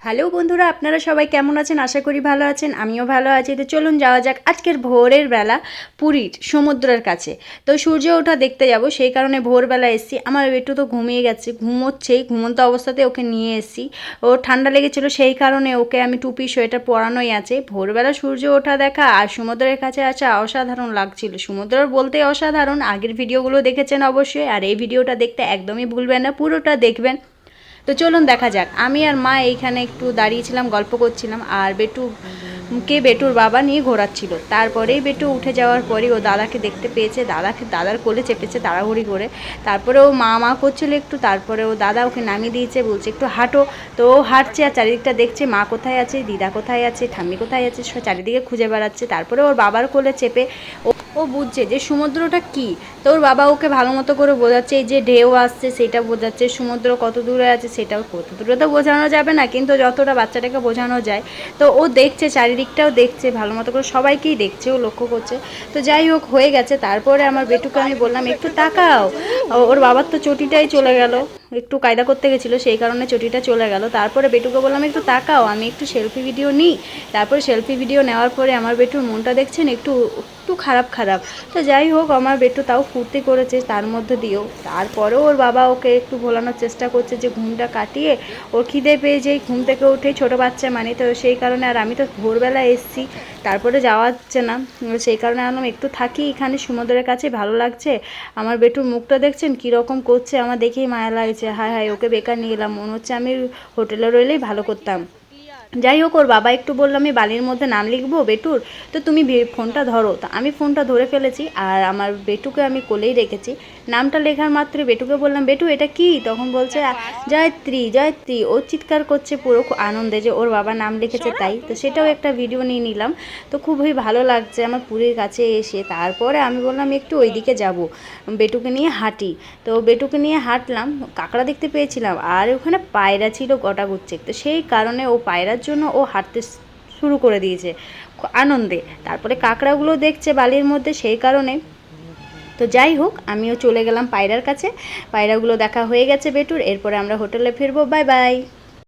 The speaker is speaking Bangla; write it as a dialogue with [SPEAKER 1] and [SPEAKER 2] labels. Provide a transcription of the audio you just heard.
[SPEAKER 1] হ্যালো বন্ধুরা, আপনারা সবাই কেমন আছেন? আশা করি ভালো আছেন, আমিও ভালো আছি। তো চলুন যাওয়া যাক আজকের ভোরের বেলা পুরীর সমুদ্রের কাছে। তো সূর্য ওঠা দেখতে যাব, সেই কারণে ভোরবেলা এসেছি। আমার একটু তো ঘুমিয়ে গেছে, ঘুমোচ্ছেই, ঘুমন্ত অবস্থাতে ওকে নিয়ে এসেছি। ও ঠান্ডা লেগেছিল, সেই কারণে ওকে আমি টুপি সোয়েটার পরানোই আছে। ভোরবেলা সূর্য ওঠা দেখা আর সমুদ্রের কাছে আসা অসাধারণ লাগছিল। সমুদ্র বলতে অসাধারণ, আগের ভিডিওগুলো দেখেছেন অবশ্যই, আর এই ভিডিওটা দেখতে একদমই ভুলবেন না, পুরোটা দেখবেন। তো চলুন দেখা যাক। আমি আর মা এইখানে একটু দাঁড়িয়েছিলাম, গল্প করছিলাম, আর বেটুর বাবা নিয়ে ঘোরাচ্ছিল। তারপরেই বেটু উঠে যাওয়ার পরেই ও দাদাকে দেখতে পেয়েছে, দাদার কোলে চেপেছে তাড়াহুড়ি করে। তারপরে ও মা করছিল একটু, তারপরে ও দাদা ওকে নামিয়ে দিয়েছে, বলছে একটু হাঁটো। তো ও হাঁটছে আর চারিদিকটা দেখছে, মা কোথায় আছে, দিদা কোথায় আছে, ঠাম্মি কোথায় আছে, চারিদিকে খুঁজে বেড়াচ্ছে। তারপরে ওর বাবার কোলে চেপে ও বুঝছে যে সমুদ্রটা কী। তো ওর বাবা ওকে ভালো মতো করে বোঝাচ্ছে, এই যে ঢেউ আসছে সেটা বোঝাচ্ছে, সমুদ্র কত দূরে আছে সেটাও, কত দূরে তো বোঝানো যাবে না, কিন্তু যতটা বাচ্চাটাকে বোঝানো যায়। তো ও দেখছে, চারিদিকটাও দেখছে ভালো মতো করে, সবাইকেই দেখছে, ও লক্ষ্য করছে। তো যাই হোক, হয়ে গেছে। তারপরে আমার বেটুকে আমি বললাম একটু তাকাও। ওর বাবার তো চটিটাই চলে গেল, একটু কায়দা করতে গেছিলো, সেই কারণে চটিটা চলে গেল। তারপরে বেটুকে বললাম একটু তাকাও, আমি একটু সেলফি ভিডিও নিই। তারপরে সেলফি ভিডিও নেওয়ার পরে আমার বেটুর মনটা দেখছেন একটু একটু খারাপ খারাপ। তো যাই হোক, আমার বেটু তাও ফুর্তি করেছে তার মধ্যে দিয়েও। তারপরেও ওর বাবা ওকে একটু ভোলানোর চেষ্টা করছে যে ঘুমটা কাটিয়ে, ওর খিদে পেয়ে যেই ঘুম থেকে উঠেই ছোটো বাচ্চা মানে, তো সেই কারণে, আর আমি তো ভোরবেলা এসেছি, তারপরে যাওয়া হচ্ছে না, সেই কারণে আনলাম একটু থাকি এখানে সমুদ্রের কাছে, ভালো লাগছে। আমার বেটুর মুখটা দেখছেন কীরকম করছে, আমার দেখেই মায়া লাগছে। হায় হায়, ওকে বেকার নিয়ে এলাম, মনে হচ্ছে আমি হোটেলে রইলেই ভালো করতাম। যাই হোক, ওর বাবা একটু বললো আমি বালির মধ্যে নাম লিখবো বেটুর, তো তুমি ফোনটা ধরো। তা আমি ফোনটা ধরে ফেলেছি, আর আমার বেটুকে আমি কোলেই রেখেছি। নামটা লেখার মাত্রই বেটুকে বললাম বেটু এটা কি, তখন বলছে জয়ত্রী জয়ত্রী। ও চিৎকার করছে পুরো আনন্দে যে ওর বাবা নাম লিখেছে তাই। তো সেটাও একটা ভিডিও নিয়ে নিলাম। তো খুবই ভালো লাগছে আমার পুরীর কাছে এসে। তারপরে আমি বললাম একটু ওইদিকে যাব, বেটুকে নিয়ে হাঁটি। তো বেটুকে নিয়ে হাঁটলাম, কাঁকড়া দেখতে পেয়েছিলাম, আর ওখানে পায়রা ছিল গোটাগুচ্ছে। তো সেই কারণে ও পায়রার জন্য ও হাঁটতে শুরু করে দিয়েছে আনন্দে। তারপরে কাঁকড়াগুলো দেখছে বালির মধ্যে, সেই কারণে। তো যাই হোক, আমিও চলে গেলাম পায়রার কাছে। পায়রাগুলো দেখা হয়ে গেছে বেটুর, এরপরে আমরা হোটেলে ফিরবো। Bye bye.